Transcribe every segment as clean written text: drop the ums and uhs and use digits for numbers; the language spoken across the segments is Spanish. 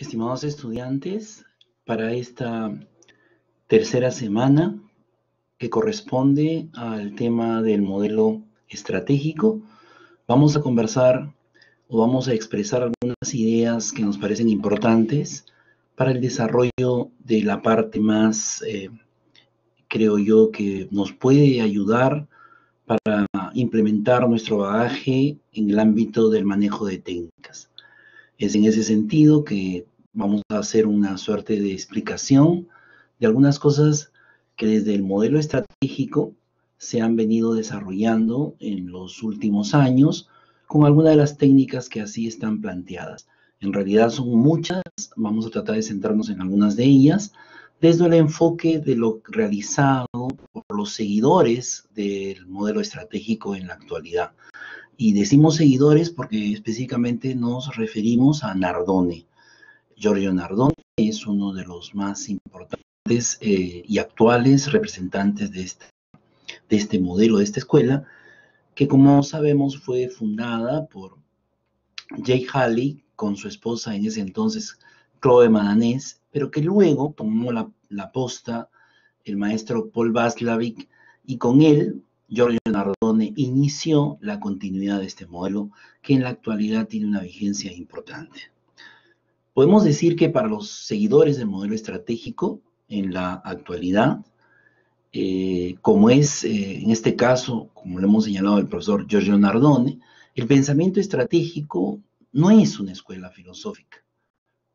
Estimados estudiantes, para esta tercera semana que corresponde al tema del modelo estratégico, vamos a conversar o vamos a expresar algunas ideas que nos parecen importantes para el desarrollo de la parte más, creo yo, que nos puede ayudar para implementar nuestro bagaje en el ámbito del manejo de técnicas. Es en ese sentido que vamos a hacer una suerte de explicación de algunas cosas que desde el modelo estratégico se han venido desarrollando en los últimos años con algunas de las técnicas que así están planteadas. En realidad son muchas, vamos a tratar de centrarnos en algunas de ellas, desde el enfoque de lo realizado por los seguidores del modelo estratégico en la actualidad. Y decimos seguidores porque específicamente nos referimos a Nardone. Giorgio Nardone es uno de los más importantes y actuales representantes de este modelo, de esta escuela, que como sabemos fue fundada por Jay Haley con su esposa en ese entonces, Chloe Madanés, pero que luego tomó la posta el maestro Paul Václavic y con él Giorgio Nardone inició la continuidad de este modelo que en la actualidad tiene una vigencia importante. Podemos decir que para los seguidores del modelo estratégico en la actualidad, como es en este caso, como lo hemos señalado el profesor Giorgio Nardone, el pensamiento estratégico no es una escuela filosófica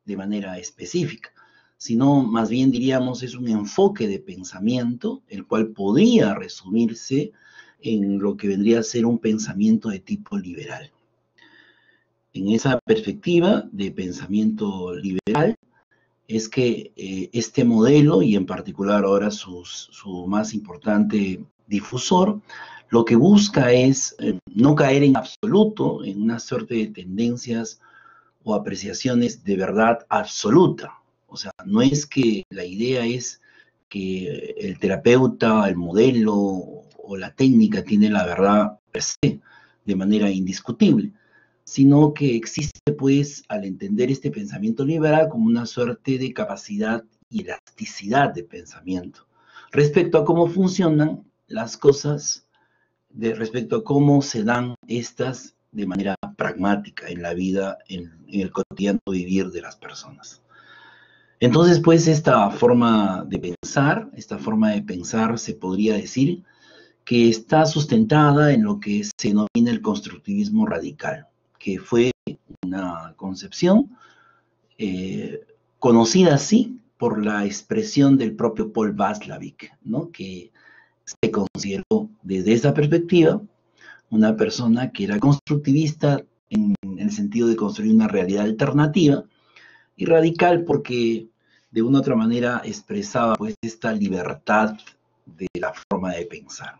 de manera específica, sino más bien diríamos es un enfoque de pensamiento, el cual podría resumirse en lo que vendría a ser un pensamiento de tipo liberal. En esa perspectiva de pensamiento liberal es que este modelo, y en particular ahora su más importante difusor, lo que busca es no caer en absoluto en una suerte de tendencias o apreciaciones de verdad absoluta. O sea, no es que la idea es que el terapeuta, el modelo o la técnica tiene la verdad per se, de manera indiscutible, sino que existe, pues, al entender este pensamiento liberal como una suerte de capacidad y elasticidad de pensamiento respecto a cómo funcionan las cosas, respecto a cómo se dan estas de manera pragmática en la vida, en el cotidiano vivir de las personas. Entonces, pues, esta forma de pensar, se podría decir que está sustentada en lo que se denomina el constructivismo radical, que fue una concepción conocida así por la expresión del propio Paul Václavic, ¿no? Que se consideró desde esa perspectiva una persona que era constructivista en el sentido de construir una realidad alternativa y radical porque de una u otra manera expresaba pues esta libertad de la forma de pensar.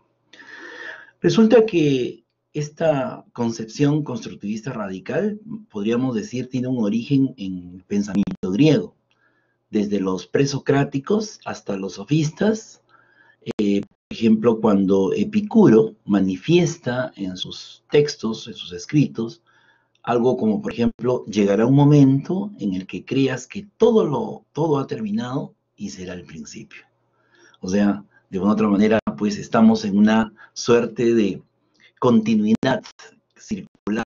Resulta que esta concepción constructivista radical, podríamos decir, tiene un origen en el pensamiento griego, desde los presocráticos hasta los sofistas. Por ejemplo, cuando Epicuro manifiesta en sus textos, en sus escritos, algo como, por ejemplo, llegará un momento en el que creas que todo ha terminado y será el principio. O sea, de una u otra manera, pues estamos en una suerte de continuidad circular,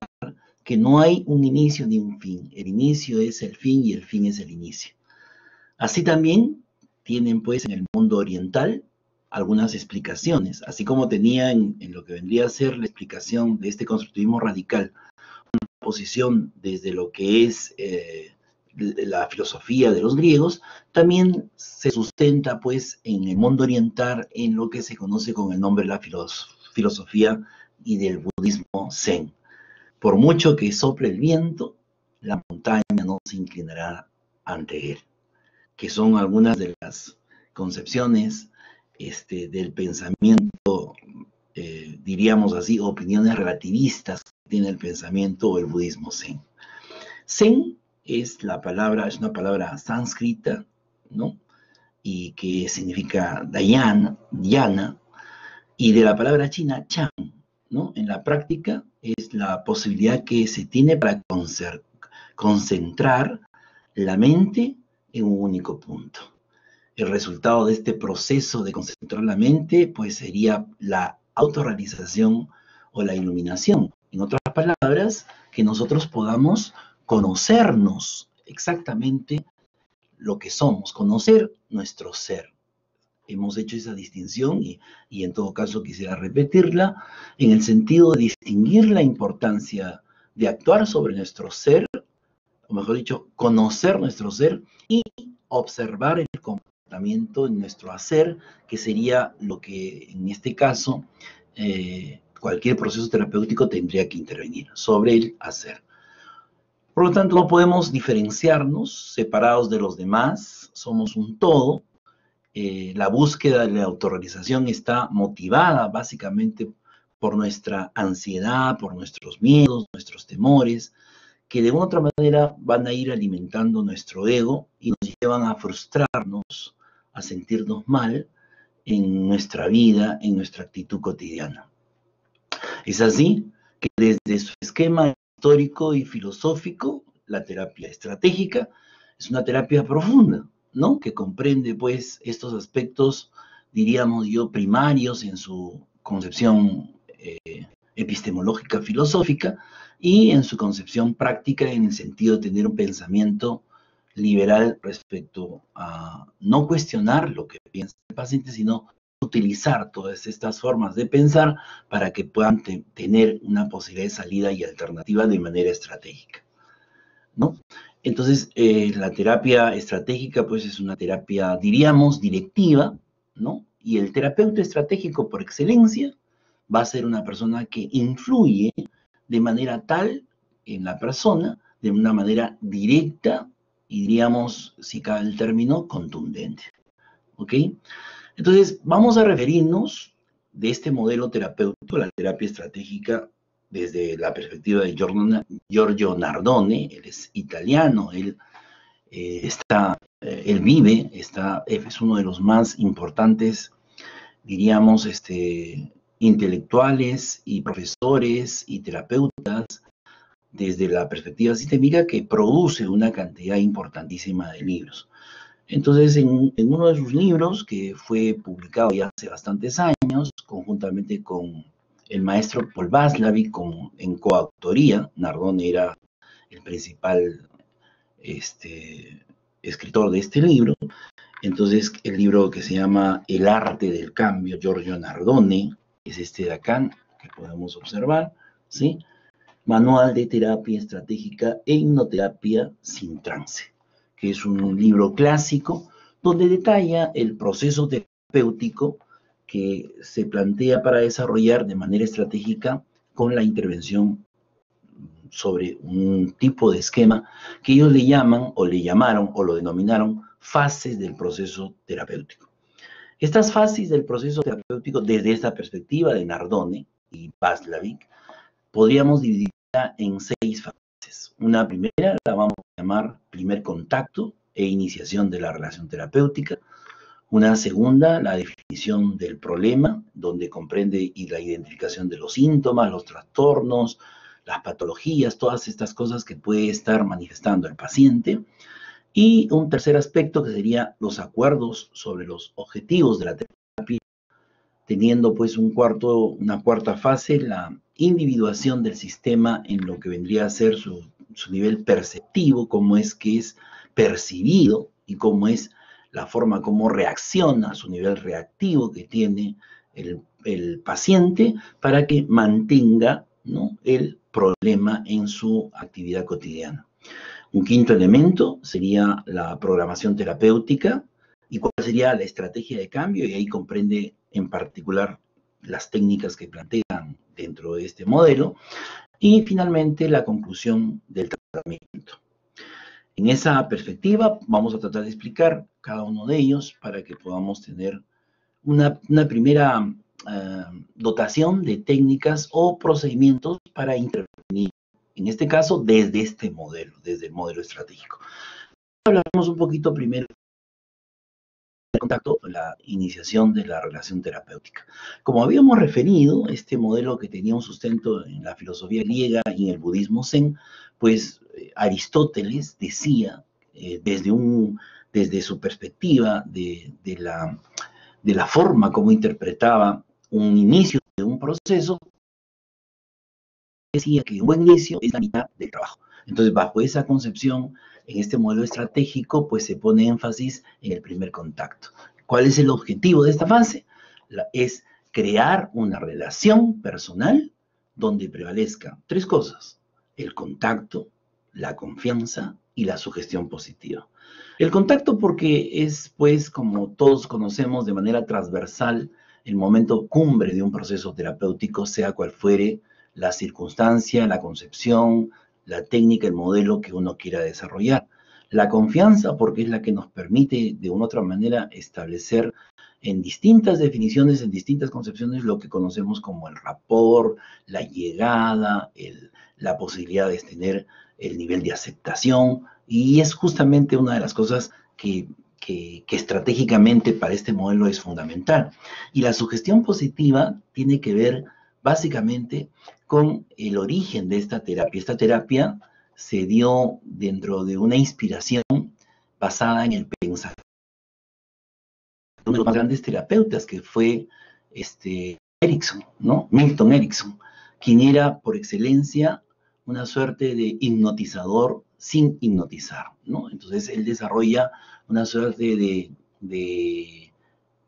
que no hay un inicio ni un fin. El inicio es el fin y el fin es el inicio. Así también tienen pues en el mundo oriental algunas explicaciones, así como tenía en lo que vendría a ser la explicación de este constructivismo radical, una posición desde lo que es la filosofía de los griegos, también se sustenta pues en el mundo oriental en lo que se conoce con el nombre de la filosofía y del budismo zen. Por mucho que sople el viento, la montaña no se inclinará ante él, que son algunas de las concepciones del pensamiento, diríamos así, opiniones relativistas que tiene el pensamiento o el budismo zen. Zen es una palabra sánscrita, ¿no? Y que significa dhyana, y de la palabra china, chan, ¿no? En la práctica es la posibilidad que se tiene para concentrar la mente en un único punto. El resultado de este proceso de concentrar la mente, pues sería la autorrealización o la iluminación. En otras palabras, que nosotros podamos conocernos exactamente lo que somos, conocer nuestro ser. Hemos hecho esa distinción y en todo caso quisiera repetirla en el sentido de distinguir la importancia de actuar sobre nuestro ser, o mejor dicho, conocer nuestro ser y observar el comportamiento en nuestro hacer, que sería lo que en este caso cualquier proceso terapéutico tendría que intervenir sobre el hacer. Por lo tanto, no podemos diferenciarnos separados de los demás, somos un todo. La búsqueda de la autorrealización está motivada básicamente por nuestra ansiedad, por nuestros miedos, nuestros temores, que de una u otra manera van a ir alimentando nuestro ego y nos llevan a frustrarnos, a sentirnos mal en nuestra vida, en nuestra actitud cotidiana. Es así que desde su esquema histórico y filosófico, la terapia estratégica es una terapia profunda, ¿no? Que comprende, pues, estos aspectos, diríamos yo, primarios en su concepción epistemológica filosófica y en su concepción práctica en el sentido de tener un pensamiento liberal respecto a no cuestionar lo que piensa el paciente, sino utilizar todas estas formas de pensar para que puedan tener una posibilidad de salida y alternativa de manera estratégica, ¿no? Entonces, la terapia estratégica, pues, es una terapia, diríamos, directiva, ¿no? Y el terapeuta estratégico por excelencia va a ser una persona que influye de manera tal en la persona, de una manera directa y, diríamos, si cabe el término, contundente, ¿ok? Entonces, vamos a referirnos de este modelo terapéutico, la terapia estratégica, desde la perspectiva de Giorgio Nardone. Él es italiano, él vive, es uno de los más importantes, diríamos, intelectuales y profesores y terapeutas desde la perspectiva sistémica, que produce una cantidad importantísima de libros. Entonces, en uno de sus libros, que fue publicado ya hace bastantes años, conjuntamente con el maestro Paul Václavic, en coautoría, Nardone era el principal escritor de este libro. Entonces, el libro que se llama El arte del cambio, Giorgio Nardone, es este de acá, que podemos observar, ¿sí? Manual de terapia estratégica e hipnoterapia sin trance, que es un libro clásico donde detalla el proceso terapéutico que se plantea para desarrollar de manera estratégica con la intervención sobre un tipo de esquema que ellos le llaman o le llamaron o lo denominaron fases del proceso terapéutico. Estas fases del proceso terapéutico, desde esta perspectiva de Nardone y Václavic, podríamos dividirla en 6 fases. Una primera la vamos a llamar primer contacto e iniciación de la relación terapéutica. Una segunda, la definición del problema, donde comprende y la identificación de los síntomas, los trastornos, las patologías, todas estas cosas que puede estar manifestando el paciente. Y un tercer aspecto que sería los acuerdos sobre los objetivos de la terapia, teniendo pues una cuarta fase, la individuación del sistema en lo que vendría a ser su nivel perceptivo, cómo es que es percibido y cómo es la forma como reacciona, su nivel reactivo que tiene el paciente para que mantenga, ¿no?, el problema en su actividad cotidiana. Un quinto elemento sería la programación terapéutica y cuál sería la estrategia de cambio, y ahí comprende en particular las técnicas que plantean dentro de este modelo, y finalmente la conclusión del tratamiento. En esa perspectiva vamos a tratar de explicar cada uno de ellos para que podamos tener una primera dotación de técnicas o procedimientos para intervenir, en este caso desde este modelo, desde el modelo estratégico. Hablamos un poquito primero del contacto, la iniciación de la relación terapéutica. Como habíamos referido, este modelo que tenía un sustento en la filosofía griega y en el budismo zen, pues Aristóteles decía desde su perspectiva, de la forma como interpretaba un inicio de un proceso, decía que un buen inicio es la mitad del trabajo. Entonces, bajo esa concepción, en este modelo estratégico, pues se pone énfasis en el primer contacto. ¿Cuál es el objetivo de esta fase? Es crear una relación personal donde prevalezca tres cosas: el contacto, la confianza y la sugestión positiva. El contacto porque es, pues, como todos conocemos de manera transversal, el momento cumbre de un proceso terapéutico, sea cual fuere la circunstancia, la concepción, la técnica, el modelo que uno quiera desarrollar. La confianza porque es la que nos permite de una u otra manera establecer en distintas definiciones, en distintas concepciones, lo que conocemos como el rapport, la llegada, la posibilidad de tener el nivel de aceptación, y es justamente una de las cosas que estratégicamente para este modelo es fundamental. Y la sugestión positiva tiene que ver básicamente con el origen de esta terapia. Esta terapia se dio dentro de una inspiración basada en el pensamiento de uno de los más grandes terapeutas, que fue Erickson, ¿no? Milton Erickson, quien era por excelencia una suerte de hipnotizador sin hipnotizar, ¿no? Entonces él desarrolla una suerte de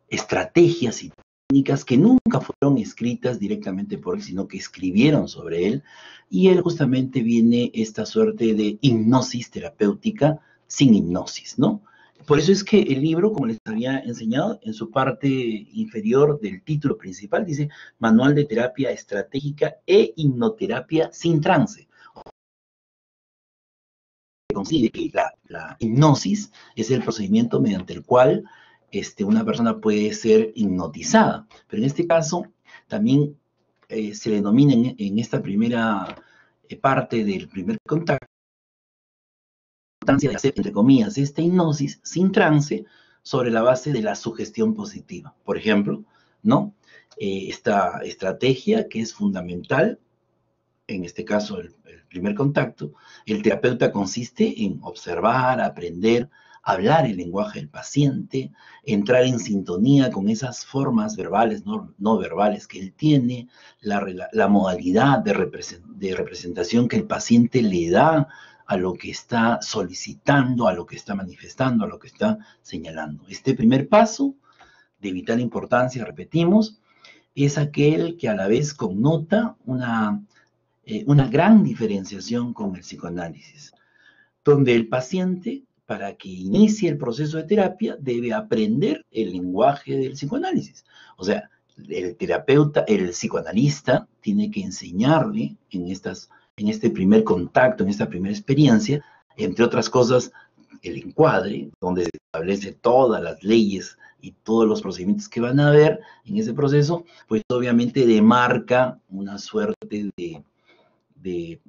estrategias y técnicas que nunca fueron escritas directamente por él, sino que escribieron sobre él, y él justamente viene esta suerte de hipnosis terapéutica sin hipnosis, ¿no? Por eso es que el libro, como les había enseñado, en su parte inferior del título principal dice Manual de Terapia Estratégica e Hipnoterapia sin Trance. Consigue que la hipnosis es el procedimiento mediante el cual una persona puede ser hipnotizada. Pero en este caso también se le denomina en esta primera parte del primer contacto, la importancia de hacer, entre comillas, esta hipnosis sin trance sobre la base de la sugestión positiva. Por ejemplo, ¿no? Esta estrategia que es fundamental, en este caso el primer contacto, el terapeuta consiste en observar, aprender, hablar el lenguaje del paciente, entrar en sintonía con esas formas verbales, no verbales que él tiene, la modalidad de representación que el paciente le da a lo que está solicitando, a lo que está manifestando, a lo que está señalando. Este primer paso, de vital importancia, repetimos, es aquel que a la vez connota una gran diferenciación con el psicoanálisis, donde el paciente, para que inicie el proceso de terapia, debe aprender el lenguaje del psicoanálisis. O sea, el terapeuta, el psicoanalista, tiene que enseñarle en este primer contacto, en esta primera experiencia, entre otras cosas, el encuadre, donde se establece todas las leyes y todos los procedimientos que van a haber en ese proceso, pues obviamente demarca una suerte de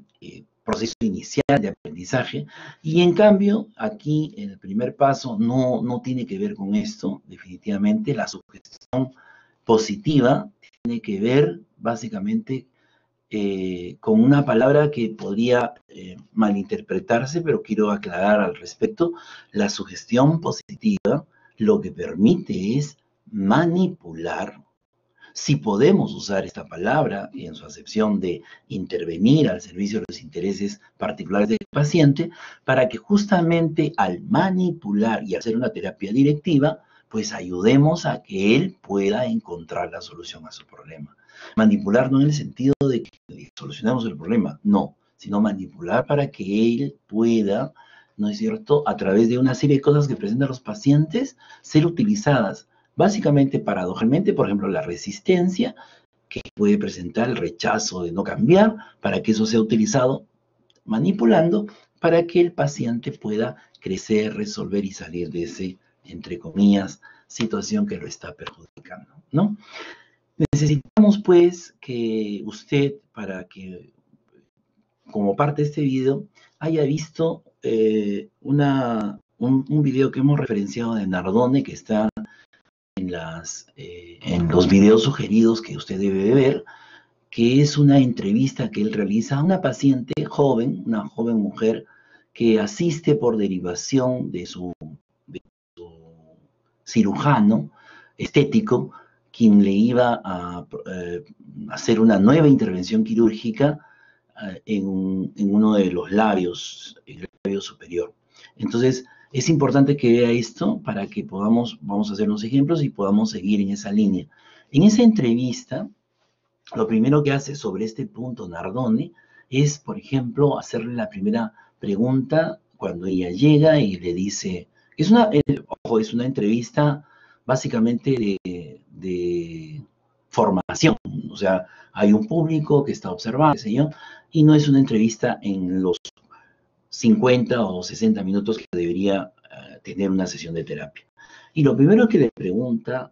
proceso inicial de aprendizaje, y en cambio aquí el primer paso no tiene que ver con esto. Definitivamente la sugestión positiva tiene que ver básicamente con una palabra que podría malinterpretarse, pero quiero aclarar al respecto. La sugestión positiva lo que permite es manipular, si podemos usar esta palabra en su acepción de intervenir al servicio de los intereses particulares del paciente, para que justamente al manipular y hacer una terapia directiva, pues ayudemos a que él pueda encontrar la solución a su problema. Manipular no en el sentido de que solucionamos el problema, no, sino manipular para que él pueda, ¿no es cierto?, a través de una serie de cosas que presentan los pacientes, ser utilizadas básicamente, paradojalmente, por ejemplo, la resistencia, que puede presentar el rechazo de no cambiar, para que eso sea utilizado manipulando, para que el paciente pueda crecer, resolver y salir de ese, entre comillas, situación que lo está perjudicando, ¿no? Necesitamos, pues, que usted, para que, como parte de este video, haya visto un video que hemos referenciado de Nardone, que está en los videos sugeridos que usted debe ver, que es una entrevista que él realiza a una paciente joven, una joven mujer que asiste por derivación de su cirujano estético, quien le iba a hacer una nueva intervención quirúrgica en uno de los labios, el labio superior. Entonces, es importante que vea esto para que vamos a hacer unos ejemplos y podamos seguir en esa línea. En esa entrevista, lo primero que hace sobre este punto Nardone es, por ejemplo, hacerle la primera pregunta cuando ella llega y le dice, es una entrevista básicamente de formación, o sea, hay un público que está observando, señor, y no es una entrevista en los 50 o 60 minutos que debería tener una sesión de terapia. Y lo primero que le pregunta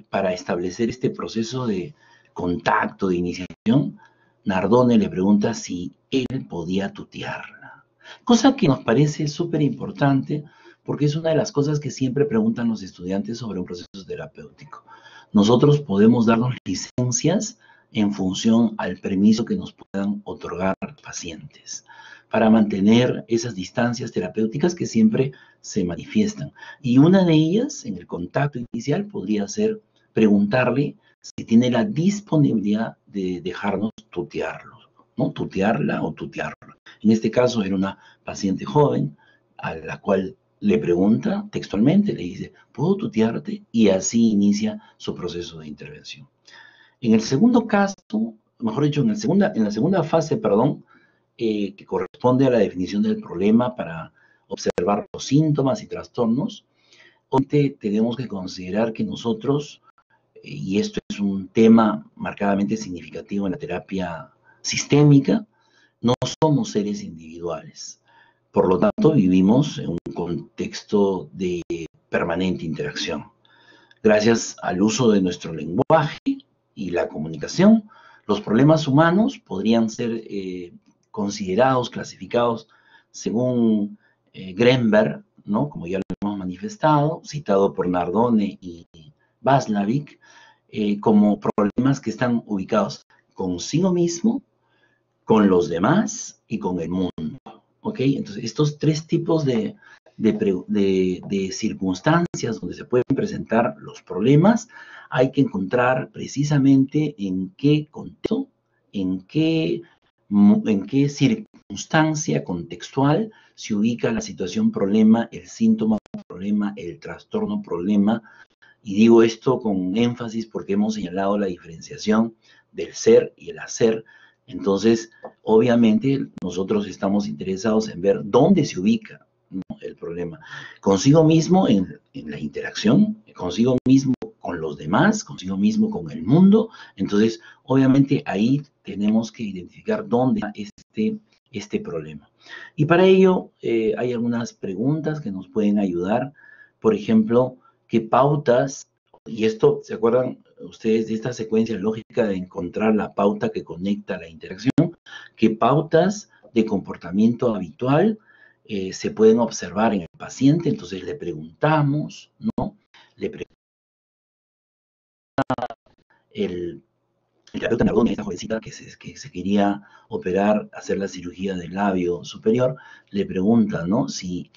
para establecer este proceso de contacto, de iniciación, Nardone le pregunta si él podía tutearla. Cosa que nos parece súper importante porque es una de las cosas que siempre preguntan los estudiantes sobre un proceso terapéutico. Nosotros podemos darnos licencias en función al permiso que nos puedan otorgar pacientes para mantener esas distancias terapéuticas que siempre se manifiestan. Y una de ellas, en el contacto inicial, podría ser preguntarle si tiene la disponibilidad de dejarnos tutearlo, ¿no? Tutearla o tutearlo. En este caso era una paciente joven a la cual le pregunta textualmente, le dice, ¿puedo tutearte? Y así inicia su proceso de intervención. En el segundo caso, mejor dicho, en la segunda fase, perdón, que corresponde a la definición del problema para observar los síntomas y trastornos, obviamente tenemos que considerar que nosotros, y esto es un tema marcadamente significativo en la terapia sistémica, no somos seres individuales. Por lo tanto, vivimos en un contexto de permanente interacción. Gracias al uso de nuestro lenguaje y la comunicación, los problemas humanos podrían ser considerados, clasificados según Greenberg, ¿no? Como ya lo hemos manifestado, citado por Nardone y Václavic, como problemas que están ubicados consigo mismo, con los demás y con el mundo. ¿Ok? Entonces, estos tres tipos de circunstancias donde se pueden presentar los problemas, hay que encontrar precisamente en qué contexto, en qué circunstancia contextual se ubica la situación problema, el síntoma problema, el trastorno problema. Y digo esto con énfasis porque hemos señalado la diferenciación del ser y el hacer. Entonces, obviamente, nosotros estamos interesados en ver dónde se ubica, ¿no?, el problema. Consigo mismo en la interacción, consigo mismo con los demás, consigo mismo con el mundo. Entonces, obviamente, ahí tenemos que identificar dónde está este problema. Y para ello, hay algunas preguntas que nos pueden ayudar. Por ejemplo, ¿qué pautas? Y esto, ¿se acuerdan ustedes de esta secuencia lógica de encontrar la pauta que conecta la interacción? ¿Qué pautas de comportamiento habitual se pueden observar en el paciente? Entonces le preguntamos, ¿no? Le preguntamos el terapeuta Nardone, esta jovencita que se quería operar, hacer la cirugía del labio superior, le pregunta, ¿no?, si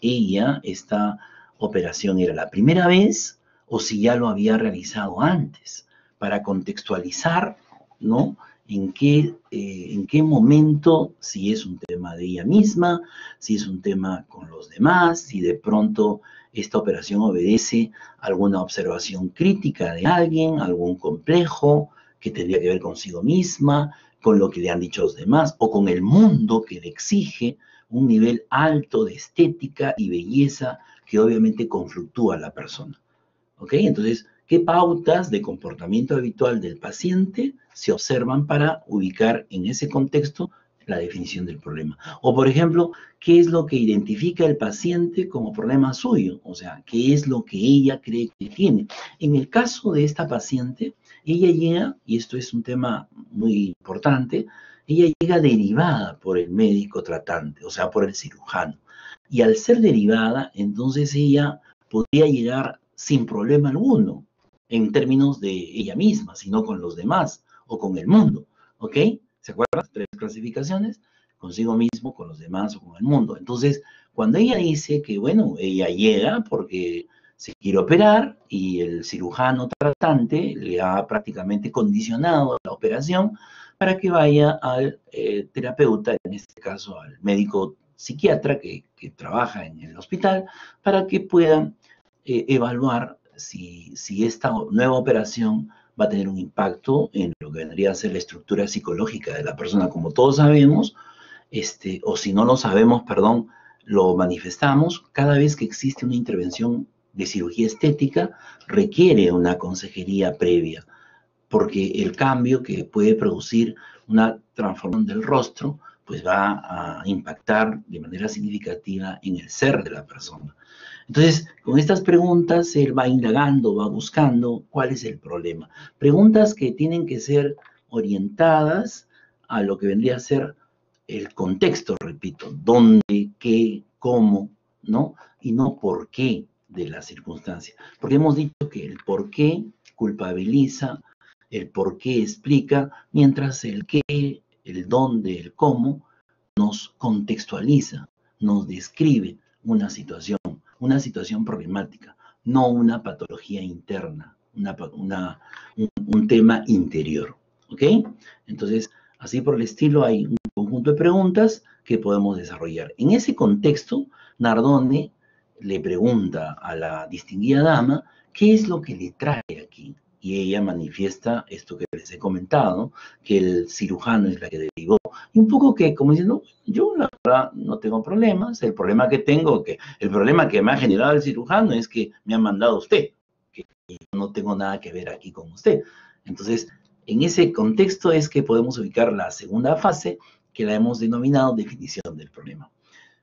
esta operación era la primera vez o si ya lo había realizado antes, para contextualizar, ¿no?, en qué momento, si es un tema de ella misma, si es un tema con los demás, si de pronto esta operación obedece a alguna observación crítica de alguien, algún complejo que tendría que ver consigo misma, con lo que le han dicho los demás, o con el mundo que le exige un nivel alto de estética y belleza que obviamente confluctúa a la persona. ¿Ok? Entonces, ¿qué pautas de comportamiento habitual del paciente se observan para ubicar en ese contexto la definición del problema? O, por ejemplo, ¿qué es lo que identifica el paciente como problema suyo? O sea, ¿qué es lo que ella cree que tiene? En el caso de esta paciente, ella llega, y esto es un tema muy importante, ella llega derivada por el médico tratante, o sea, por el cirujano. Y al ser derivada, entonces ella podría llegar sin problema alguno en términos de ella misma, sino con los demás o con el mundo. ¿Ok? ¿Se acuerdan? Tres clasificaciones. consigo mismo, con los demás o con el mundo. Entonces, cuando ella dice que, bueno, ella llega porque se quiere operar y el cirujano tratante le ha prácticamente condicionado la operación para que vaya al terapeuta, en este caso al médico psiquiatra que trabaja en el hospital, para que puedan evaluar si esta nueva operación va a tener un impacto en lo que vendría a ser la estructura psicológica de la persona. Como todos sabemos, o si no lo sabemos, perdón, lo manifestamos, cada vez que existe una intervención de cirugía estética, requiere una consejería previa, porque el cambio que puede producir una transformación del rostro, pues va a impactar de manera significativa en el ser de la persona. Entonces, con estas preguntas, él va indagando, va buscando cuál es el problema. Preguntas que tienen que ser orientadas a lo que vendría a ser el contexto, repito, dónde, qué, cómo, ¿no? Y no por qué de la circunstancia. Porque hemos dicho que el por qué culpabiliza, el por qué explica, mientras el qué, el dónde, el cómo nos contextualiza, nos describe una situación problemática, no una patología interna, un tema interior. ¿Ok? Entonces, así por el estilo, hay un conjunto de preguntas que podemos desarrollar. En ese contexto, Nardone le pregunta a la distinguida dama qué es lo que le trae aquí. Y ella manifiesta esto que les he comentado, que el cirujano es la que derivó. Y un poco que, como diciendo, yo la verdad no tengo problemas, el problema que me ha generado el cirujano es que me ha mandado usted, que no tengo nada que ver aquí con usted. Entonces, en ese contexto es que podemos ubicar la segunda fase, que la hemos denominado definición del problema.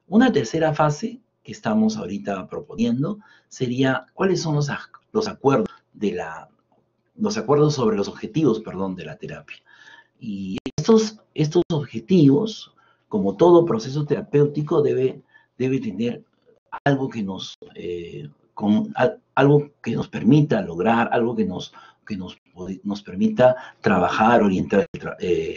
Una tercera fase que estamos ahorita proponiendo sería cuáles son los acuerdos los acuerdos sobre los objetivos, perdón, de la terapia. Y estos objetivos, como todo proceso terapéutico, debe tener algo algo que nos permita lograr, algo que nos permita trabajar, orientar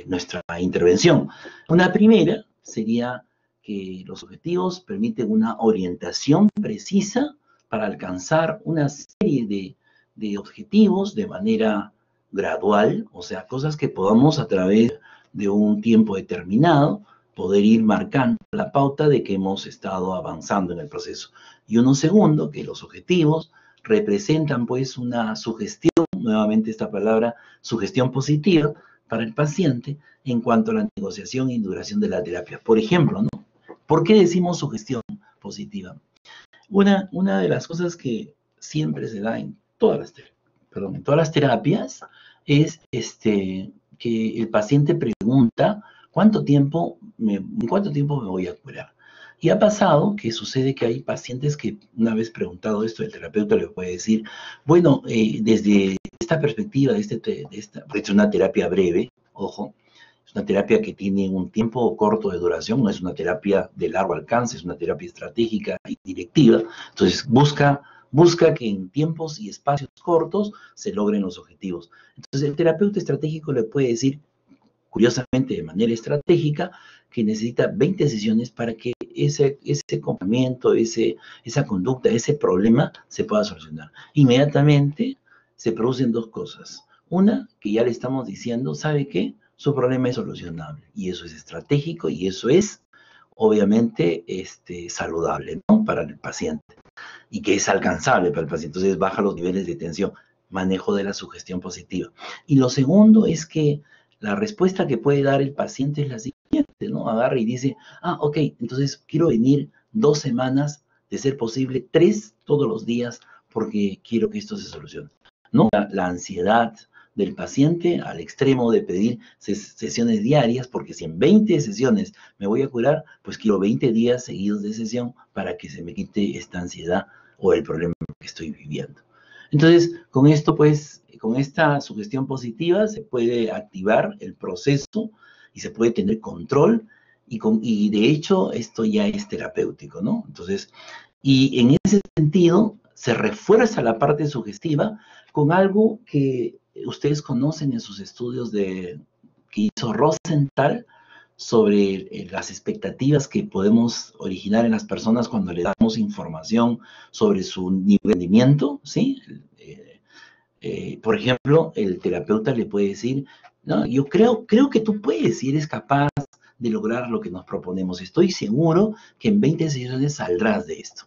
nuestra intervención. Una primera sería que los objetivos permiten una orientación precisa para alcanzar una serie de objetivos de manera gradual, o sea, cosas que podamos a través de un tiempo determinado poder ir marcando la pauta de que hemos estado avanzando en el proceso. Y uno segundo, que los objetivos representan pues una sugestión, nuevamente esta palabra, sugestión positiva para el paciente en cuanto a la negociación y duración de la terapia. Por ejemplo, ¿no? ¿Por qué decimos sugestión positiva? Una de las cosas que siempre se da en todas las terapias es que el paciente pregunta en cuánto tiempo me voy a curar. Y ha pasado que sucede que hay pacientes que una vez preguntado esto, el terapeuta le puede decir, bueno, desde esta perspectiva, porque es una terapia breve, ojo, es una terapia que tiene un tiempo corto de duración, no es una terapia de largo alcance, es una terapia estratégica y directiva. Entonces, busca que en tiempos y espacios cortos se logren los objetivos. Entonces, el terapeuta estratégico le puede decir, curiosamente de manera estratégica, que necesita 20 sesiones para que ese comportamiento, esa conducta, ese problema se pueda solucionar. Inmediatamente se producen dos cosas. Una, que ya le estamos diciendo, ¿sabe qué? Su problema es solucionable y eso es estratégico y eso es obviamente saludable, ¿no? Para el paciente y que es alcanzable para el paciente. Entonces baja los niveles de tensión, manejo de la sugestión positiva. Y lo segundo es que la respuesta que puede dar el paciente es la siguiente, ¿no? Agarra y dice, ok, entonces quiero venir 2 semanas, de ser posible 3 todos los días, porque quiero que esto se solucione, ¿no? La ansiedad del paciente al extremo de pedir sesiones diarias, porque si en 20 sesiones me voy a curar, pues quiero 20 días seguidos de sesión para que se me quite esta ansiedad o el problema que estoy viviendo. Entonces, con esto, pues, con esta sugestión positiva se puede activar el proceso y se puede tener control y de hecho esto ya es terapéutico, ¿no? Entonces, y en ese sentido se refuerza la parte sugestiva con algo que ustedes conocen en sus estudios que hizo Rosenthal, sobre las expectativas que podemos originar en las personas cuando le damos información sobre su nivel de rendimiento, ¿sí? Por ejemplo, el terapeuta le puede decir, no, yo creo que tú puedes y eres capaz de lograr lo que nos proponemos. Estoy seguro que en 20 sesiones saldrás de esto.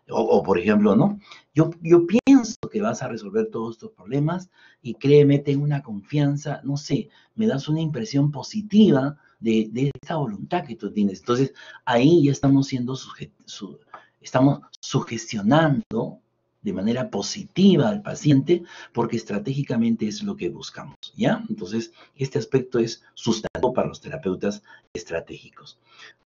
Por ejemplo, ¿no? Yo pienso que vas a resolver todos estos problemas y créeme, tengo una confianza, no sé, me das una impresión positiva de esta voluntad que tú tienes. Entonces, ahí ya estamos estamos sugestionando de manera positiva al paciente, porque estratégicamente es lo que buscamos, ¿ya? Entonces, este aspecto es sustantivo para los terapeutas estratégicos.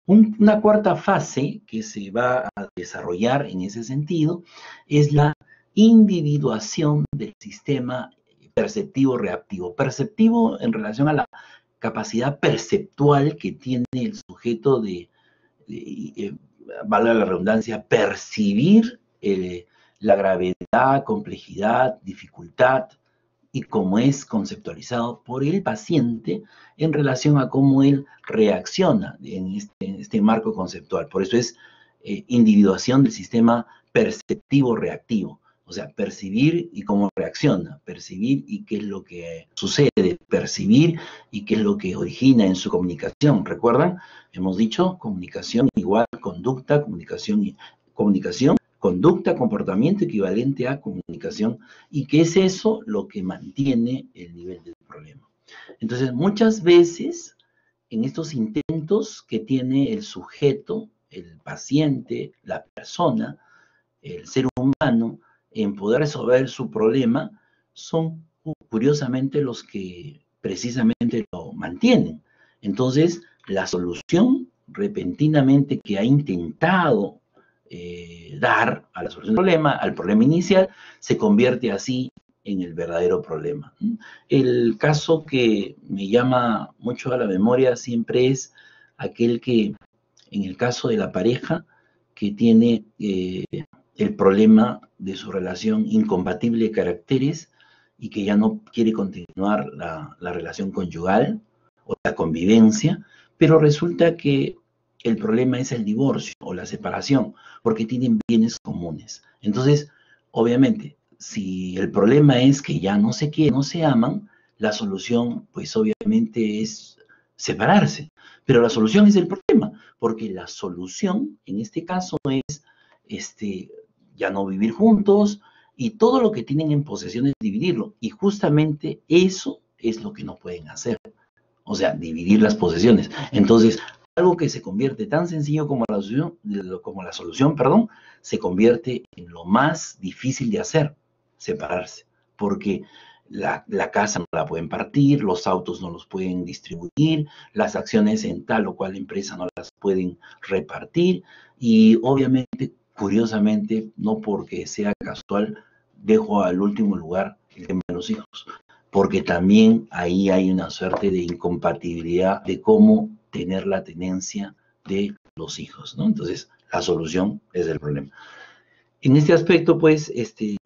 Una cuarta fase que se va a desarrollar en ese sentido es la individuación del sistema perceptivo reactivo. Perceptivo en relación a la capacidad perceptual que tiene el sujeto de valga la redundancia, percibir la gravedad, complejidad, dificultad y cómo es conceptualizado por el paciente en relación a cómo él reacciona en este marco conceptual. Por eso es individuación del sistema perceptivo-reactivo. O sea, percibir y cómo reacciona, percibir y qué es lo que sucede, percibir y qué es lo que origina en su comunicación. ¿Recuerdan? Hemos dicho comunicación igual conducta, comunicación, conducta, comportamiento equivalente a comunicación, y que es eso lo que mantiene el nivel del problema. Entonces, muchas veces en estos intentos que tiene el sujeto, el paciente, la persona, el ser humano, en poder resolver su problema, son curiosamente los que precisamente lo mantienen. Entonces, la solución repentinamente que ha intentado dar a la solución del problema, al problema inicial, se convierte así en el verdadero problema. El caso que me llama mucho a la memoria siempre es aquel que, en el caso de la pareja, que tiene el problema de su relación incompatible de caracteres y que ya no quiere continuar la relación conyugal o la convivencia, pero resulta que el problema es el divorcio o la separación, porque tienen bienes comunes. Entonces, obviamente, si el problema es que ya no se quieren, no se aman, la solución, pues obviamente es separarse. Pero la solución es el problema, porque la solución, en este caso, es ya no vivir juntos y todo lo que tienen en posesión es dividirlo. Y justamente eso es lo que no pueden hacer. O sea, dividir las posesiones. Entonces, algo que se convierte tan sencillo como la solución, perdón, se convierte en lo más difícil de hacer, separarse. Porque la casa no la pueden partir, los autos no los pueden distribuir, las acciones en tal o cual empresa no las pueden repartir y obviamente, curiosamente, no porque sea casual, dejo al último lugar el tema de los hijos, porque también ahí hay una suerte de incompatibilidad de cómo tener la tenencia de los hijos, ¿no? Entonces, la solución es el problema. En este aspecto, pues,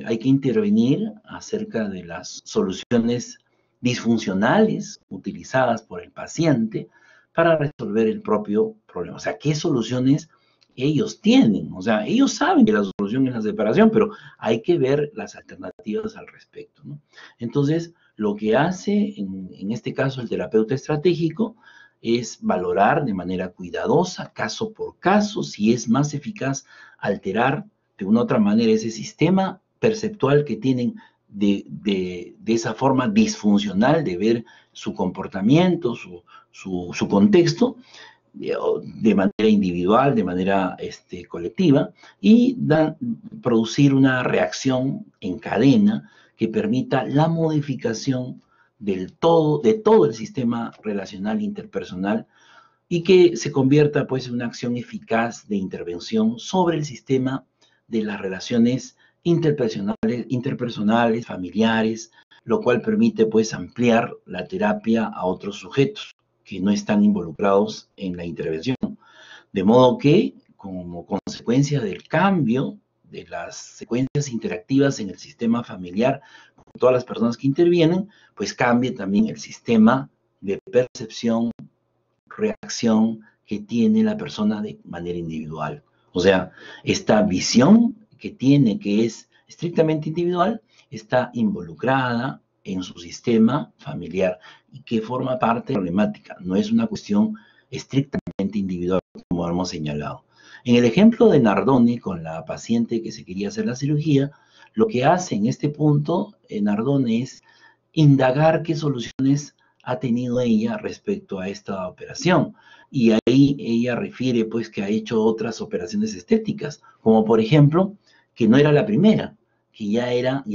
hay que intervenir acerca de las soluciones disfuncionales utilizadas por el paciente para resolver el propio problema. O sea, ¿qué soluciones ellos tienen? O sea, ellos saben que la solución es la separación, pero hay que ver las alternativas al respecto, ¿no? Entonces, lo que hace, en este caso, el terapeuta estratégico es valorar de manera cuidadosa, caso por caso, si es más eficaz alterar de una u otra manera ese sistema perceptual que tienen de esa forma disfuncional de ver su comportamiento, su contexto, de manera individual, de manera colectiva, y producir una reacción en cadena que permita la modificación de todo el sistema relacional interpersonal y que se convierta pues en una acción eficaz de intervención sobre el sistema de las relaciones interpersonales, familiares, lo cual permite pues ampliar la terapia a otros sujetos que no están involucrados en la intervención. De modo que, como consecuencia del cambio de las secuencias interactivas en el sistema familiar, con todas las personas que intervienen, pues cambie también el sistema de percepción reacción que tiene la persona de manera individual. O sea, esta visión que tiene, que es estrictamente individual, está involucrada en su sistema familiar y que forma parte de la problemática. No es una cuestión estrictamente individual, como hemos señalado. En el ejemplo de Nardone, con la paciente que se quería hacer la cirugía, lo que hace en este punto Nardone es indagar qué soluciones ha tenido ella respecto a esta operación. Y ahí ella refiere pues que ha hecho otras operaciones estéticas, como por ejemplo, que no era la primera, que ya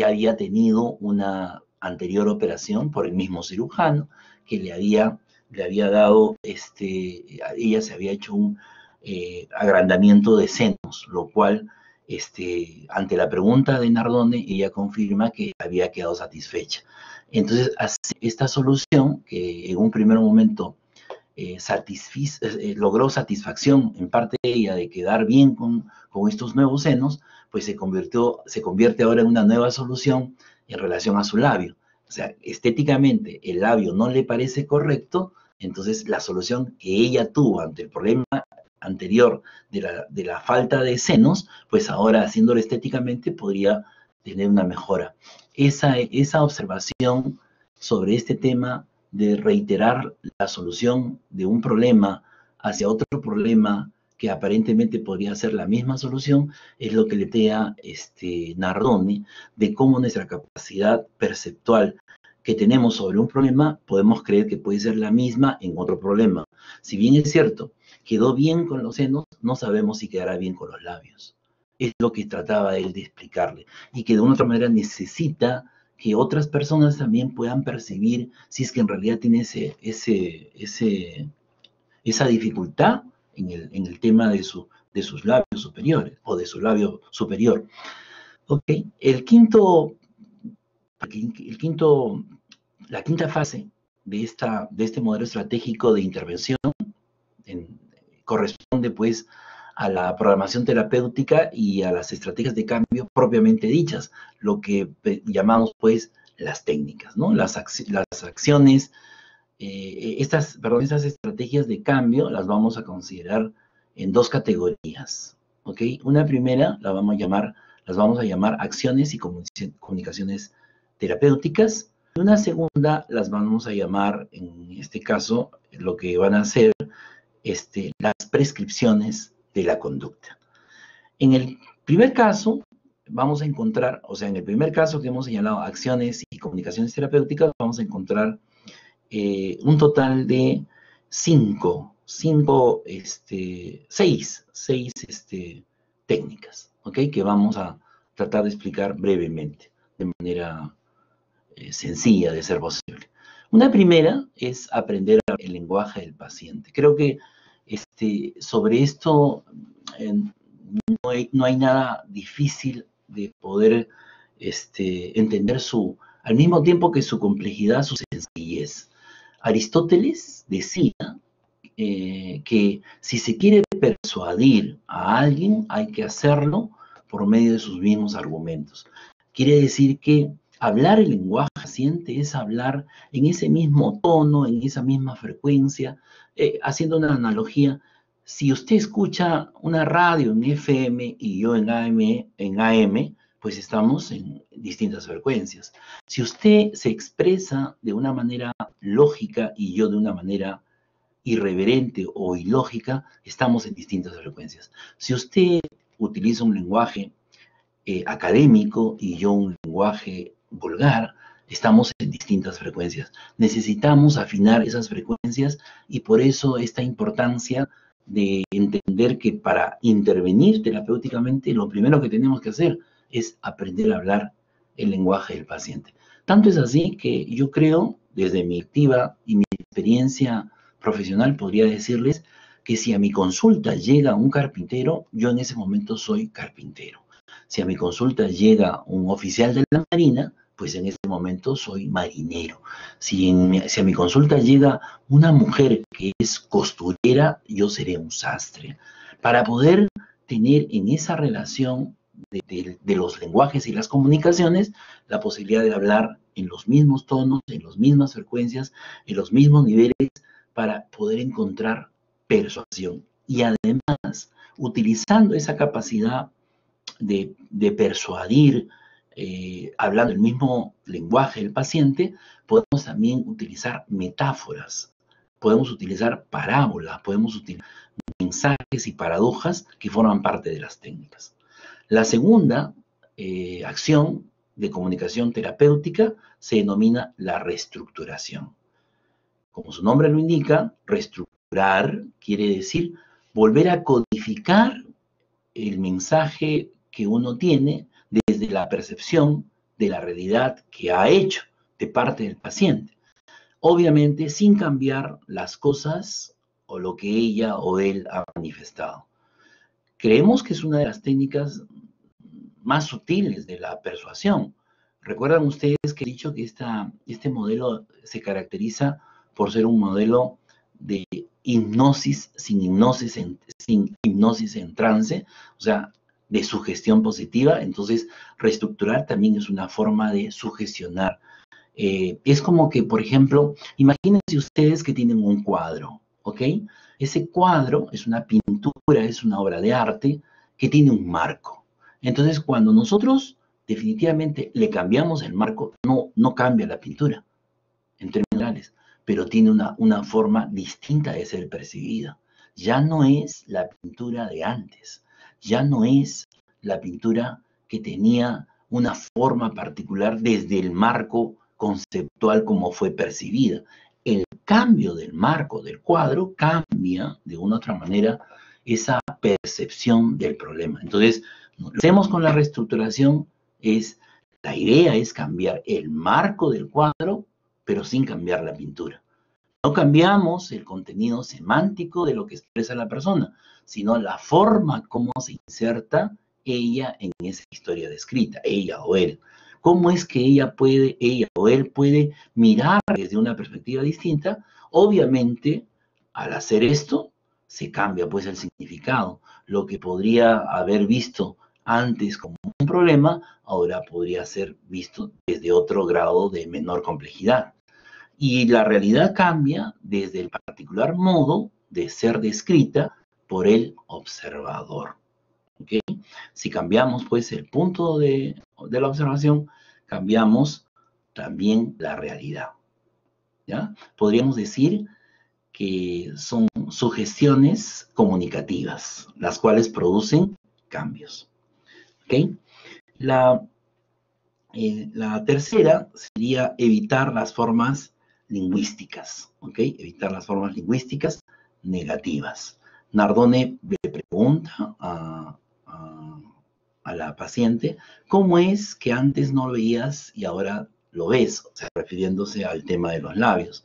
había tenido una anterior operación por el mismo cirujano, que le había dado, ella se había hecho un agrandamiento de senos, lo cual, ante la pregunta de Nardone, ella confirma que había quedado satisfecha. Entonces, esta solución, que en un primer momento logró satisfacción en parte de ella de quedar bien con estos nuevos senos, pues se convierte ahora en una nueva solución en relación a su labio. O sea, estéticamente el labio no le parece correcto, entonces la solución que ella tuvo ante el problema anterior de la falta de senos, pues ahora haciéndolo estéticamente podría tener una mejora. Esa observación sobre este tema de reiterar la solución de un problema hacia otro problema que aparentemente podría ser la misma solución, es lo que le plantea Nardone, de cómo nuestra capacidad perceptual que tenemos sobre un problema, podemos creer que puede ser la misma en otro problema. Si bien es cierto, quedó bien con los senos, no sabemos si quedará bien con los labios. Es lo que trataba él de explicarle. Y que de una otra manera necesita que otras personas también puedan percibir si es que en realidad tiene esa dificultad en el tema de sus labios superiores o de su labio superior. Ok, la quinta fase de este modelo estratégico de intervención corresponde pues a la programación terapéutica y a las estrategias de cambio propiamente dichas, lo que llamamos pues las técnicas, ¿no? Las acciones, estas estrategias de cambio las vamos a considerar en dos categorías, ¿ok? Una primera las vamos a llamar acciones y comunicaciones terapéuticas. Y una segunda las vamos a llamar, en este caso, lo que van a ser las prescripciones de la conducta. En el primer caso, vamos a encontrar, o sea, en el primer caso que hemos señalado, acciones y comunicaciones terapéuticas, vamos a encontrar un total de seis técnicas, ¿ok? Que vamos a tratar de explicar brevemente, de manera sencilla de ser posible. Una primera es aprender el lenguaje del paciente. Creo que sobre esto no hay nada difícil de poder entender al mismo tiempo que su complejidad, su sencillez. Aristóteles decía que si se quiere persuadir a alguien, hay que hacerlo por medio de sus mismos argumentos. Quiere decir que hablar el lenguaje paciente es hablar en ese mismo tono, en esa misma frecuencia, haciendo una analogía. Si usted escucha una radio en FM y yo en AM, pues estamos en distintas frecuencias. Si usted se expresa de una manera lógica y yo de una manera irreverente o ilógica, estamos en distintas frecuencias. Si usted utiliza un lenguaje académico y yo un lenguaje vulgar, estamos en distintas frecuencias. Necesitamos afinar esas frecuencias y por eso esta importancia de entender que para intervenir terapéuticamente lo primero que tenemos que hacer es aprender a hablar el lenguaje del paciente. Tanto es así que yo creo, desde mi activa y mi experiencia profesional, podría decirles que si a mi consulta llega un carpintero, yo en ese momento soy carpintero. Si a mi consulta llega un oficial de la Marina, pues en ese momento soy marinero. Si a mi consulta llega una mujer que es costurera, yo seré un sastre. Para poder tener en esa relación de los lenguajes y las comunicaciones la posibilidad de hablar en los mismos tonos, en las mismas frecuencias, en los mismos niveles para poder encontrar persuasión. Y además, utilizando esa capacidad de persuadir, hablando el mismo lenguaje del paciente, podemos también utilizar metáforas, podemos utilizar parábolas, podemos utilizar mensajes y paradojas que forman parte de las técnicas. La segunda acción de comunicación terapéutica se denomina la reestructuración. Como su nombre lo indica, reestructurar quiere decir volver a codificar el mensaje que uno tiene desde la percepción de la realidad que ha hecho de parte del paciente. Obviamente sin cambiar las cosas o lo que ella o él ha manifestado. Creemos que es una de las técnicas más sutiles de la persuasión. Recuerdan ustedes que he dicho que este modelo se caracteriza por ser un modelo de hipnosis sin hipnosis en trance, o sea, de sugestión positiva. Entonces, reestructurar también es una forma de sugestionar. Es como que, por ejemplo, imagínense ustedes que tienen un cuadro, ¿ok? Ese cuadro es una pintura, es una obra de arte que tiene un marco. Entonces, cuando nosotros definitivamente le cambiamos el marco, no cambia la pintura, en términos generales, pero tiene una forma distinta de ser percibida. Ya no es la pintura de antes, ya no es la pintura que tenía una forma particular desde el marco conceptual como fue percibida. El cambio del marco del cuadro cambia de una u otra manera esa percepción del problema. Entonces, lo que hacemos con la reestructuración la idea es cambiar el marco del cuadro, pero sin cambiar la pintura. No cambiamos el contenido semántico de lo que expresa la persona, sino la forma como se inserta ella en esa historia descrita, ella o él. ¿Cómo es que ella o él puede mirar desde una perspectiva distinta? Obviamente, al hacer esto, se cambia pues el significado. Lo que podría haber visto antes como un problema, ahora podría ser visto desde otro grado de menor complejidad. Y la realidad cambia desde el particular modo de ser descrita por el observador. ¿Okay? Si cambiamos pues el punto de la observación, cambiamos también la realidad. ¿Ya? Podríamos decir que son sugestiones comunicativas, las cuales producen cambios. ¿Okay? La tercera sería evitar las formas lingüísticas, ¿ok? Evitar las formas lingüísticas negativas. Nardone le pregunta a la paciente, ¿cómo es que antes no lo veías y ahora lo ves? O sea, refiriéndose al tema de los labios,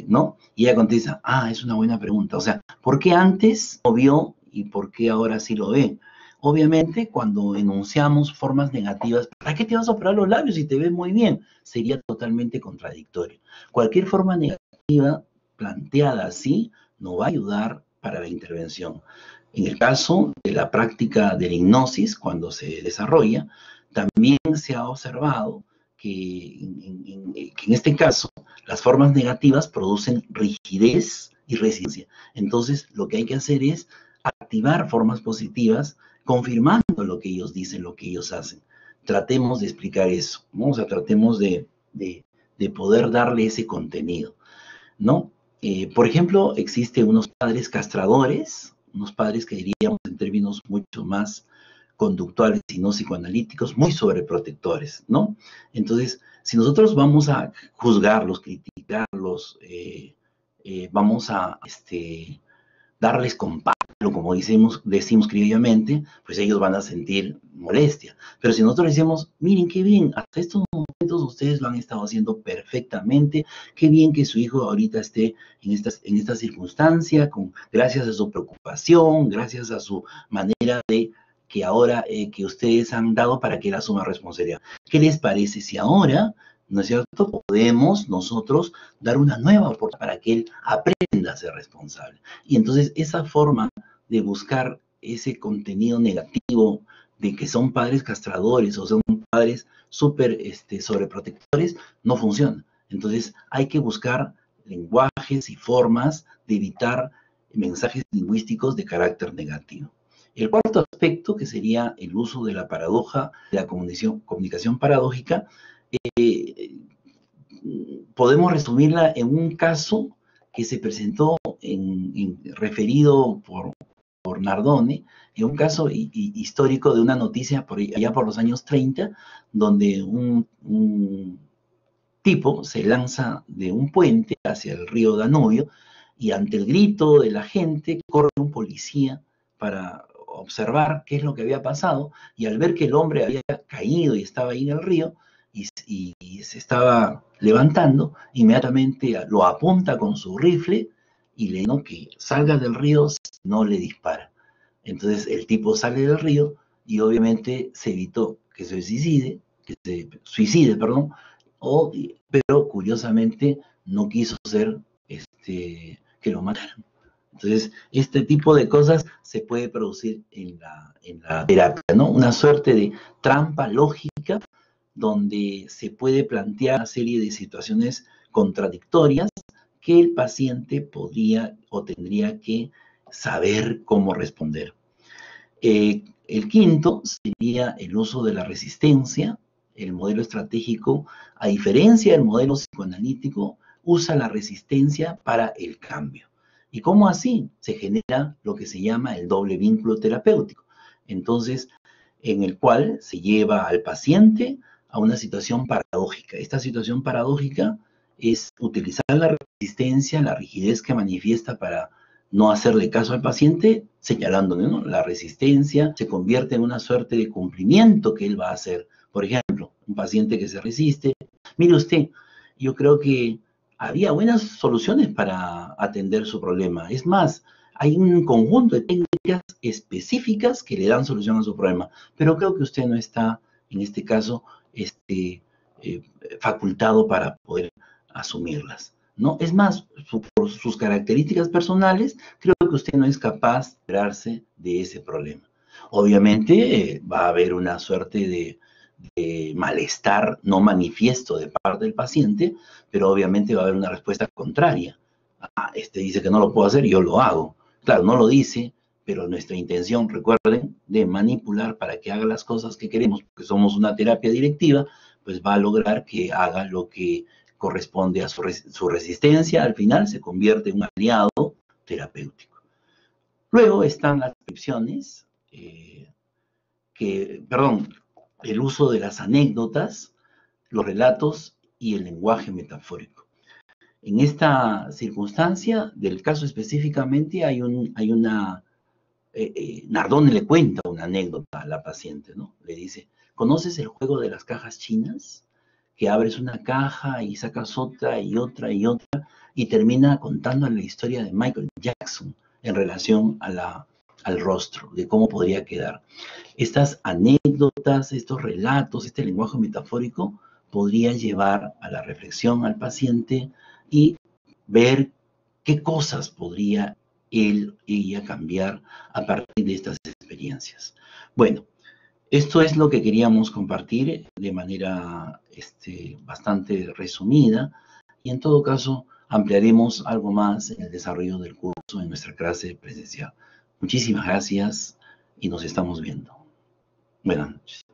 ¿no? Y ella contesta, es una buena pregunta. O sea, ¿por qué antes no vio y por qué ahora sí lo ve? Obviamente, cuando enunciamos formas negativas, ¿para qué te vas a operar los labios si te ves muy bien? Sería totalmente contradictorio. Cualquier forma negativa planteada así no va a ayudar para la intervención. En el caso de la práctica de la hipnosis, cuando se desarrolla, también se ha observado que en este caso las formas negativas producen rigidez y resistencia. Entonces, lo que hay que hacer es activar formas positivas confirmando lo que ellos dicen, lo que ellos hacen. Tratemos de explicar eso, ¿no? O sea, tratemos de poder darle ese contenido, ¿no? Por ejemplo, existen unos padres castradores, unos padres que diríamos en términos mucho más conductuales y no psicoanalíticos, muy sobreprotectores, ¿no? Entonces, si nosotros vamos a juzgarlos, criticarlos, vamos a darles con palo, como decimos criollamente, pues ellos van a sentir molestia. Pero si nosotros decimos, miren qué bien, hasta estos momentos ustedes lo han estado haciendo perfectamente, qué bien que su hijo ahorita esté en esta circunstancia, gracias a su preocupación, gracias a su manera de que ahora que ustedes han dado para que él asuma responsabilidad. ¿Qué les parece si ahora, no es cierto, podemos nosotros dar una nueva oportunidad para que él aprenda a ser responsable? Y entonces esa forma de buscar ese contenido negativo de que son padres castradores o son padres súper sobreprotectores no funciona. Entonces hay que buscar lenguaje mensajes y formas de evitar mensajes lingüísticos de carácter negativo. El cuarto aspecto, que sería el uso de la paradoja, de la comunicación paradójica, podemos resumirla en un caso que se presentó referido por Nardone, en un caso histórico de una noticia allá por los años 30, donde un tipo se lanza de un puente hacia el río Danubio y ante el grito de la gente corre un policía para observar qué es lo que había pasado, y al ver que el hombre había caído y estaba ahí en el río y se estaba levantando, inmediatamente lo apunta con su rifle y le dice que salga del río, no le dispara. Entonces el tipo sale del río y obviamente se evitó que se suicide, perdón, pero curiosamente no quiso ser que lo mataran. Entonces, este tipo de cosas se puede producir en la terapia, ¿no? Una suerte de trampa lógica donde se puede plantear una serie de situaciones contradictorias que el paciente podría o tendría que saber cómo responder. El quinto sería el uso de la resistencia. El modelo estratégico, a diferencia del modelo psicoanalítico, usa la resistencia para el cambio. ¿Y cómo así? Se genera lo que se llama el doble vínculo terapéutico. Entonces, en el cual se lleva al paciente a una situación paradójica. Esta situación paradójica es utilizar la resistencia, la rigidez que manifiesta para no hacerle caso al paciente, señalándole, ¿no? La resistencia se convierte en una suerte de cumplimiento que él va a hacer. Por ejemplo, un paciente que se resiste. Mire usted, yo creo que había buenas soluciones para atender su problema. Es más, hay un conjunto de técnicas específicas que le dan solución a su problema, pero creo que usted no está, en este caso, facultado para poder asumirlas, ¿no? Es más, por sus características personales, creo que usted no es capaz de librarse de ese problema. Obviamente va a haber una suerte de malestar no manifiesto de parte del paciente, pero obviamente va a haber una respuesta contraria. Dice que no lo puedo hacer, yo lo hago. Claro, no lo dice, pero nuestra intención, recuerden, de manipular para que haga las cosas que queremos, porque somos una terapia directiva, pues va a lograr que haga lo que corresponde a su resistencia. Al final se convierte en un aliado terapéutico. Luego están las descripciones, el uso de las anécdotas, los relatos y el lenguaje metafórico. En esta circunstancia, del caso específicamente, Nardone le cuenta una anécdota a la paciente, ¿no? Le dice, ¿conoces el juego de las cajas chinas? Que abres una caja y sacas otra y otra y otra, y termina contando la historia de Michael Jackson en relación al rostro, de cómo podría quedar. Estas anécdotas, estos relatos, este lenguaje metafórico podrían llevar a la reflexión al paciente y ver qué cosas podría ella cambiar a partir de estas experiencias. Bueno, esto es lo que queríamos compartir de manera bastante resumida, y en todo caso ampliaremos algo más en el desarrollo del curso en nuestra clase presencial. Muchísimas gracias y nos estamos viendo. Buenas noches.